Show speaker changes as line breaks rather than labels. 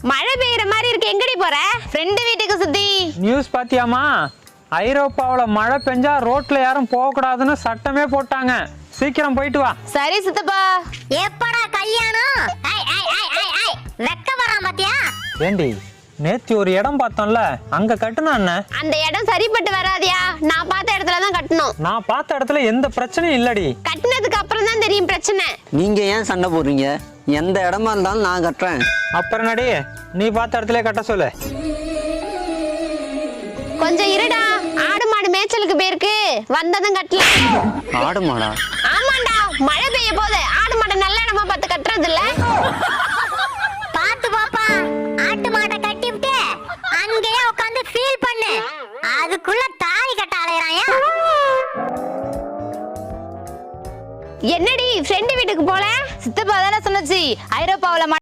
மழை பெய்யற மாதிரி இருக்கு, எங்கடி போற? ஃப்ரெண்டு வீட்டுக்கு சுத்தி.
நியூஸ் பாத்தியாமா? ஐரோப்பாவுல மழை பெஞ்சா ரோட்ல யாரும் போக கூடாதுன்னு சட்டமே போட்டாங்க. சீக்கிரம் போயிட்டு வா.
சரி சித்தப்பா.
எப்படா கல்யாணம்? வெக்க வரா பாத்தியா?
ஏண்டி நேத்து ஒரு இடம் பார்த்தோம்ல, அங்க கட்டுனா என்ன?
அந்த இடம் சரிப்பட்டு வராதியா? நான் பார்த்த இடத்துல தான் கட்டணும்.
நான் பார்த்த இடத்துல எந்த பிரச்சனையும் இல்லடி.
கட்டினதுக்கு அப்புறம் தான் தெரியும் பிரச்சனை.
நீங்க ஏன் சண்டை போடுறீங்க? எந்த இடமா இருந்தாலும் நான் கட்டுறேன்.
அப்புறம் நடி, நீ பார்த்த இடத்துல கட்ட சொல்லு.
கொஞ்சம் இருடா, ஆடு மாடு மேய்ச்சலுக்கு போயிருக்கு, வந்ததும் கட்டலாம்.
ஆடு மாடா?
ஆமாண்டா, மழை பெய்ய போது ஆடு மாடு நல்ல இடமா பார்த்து கட்டுறது இல்ல.
பாத்து பாப்பா, ஆட்டு மாட்டை கட்டிவிட்டு அங்கேயே உட்காந்து ஃபீல் பண்ணு. அதுக்குள்ள தாலி கட்ட அலையறாயா?
என்னடி ஃப்ரெண்டு வீட்டுக்கு போல? சித்தப்பா தானே சொன்னச்சு ஐரோப்பாவுல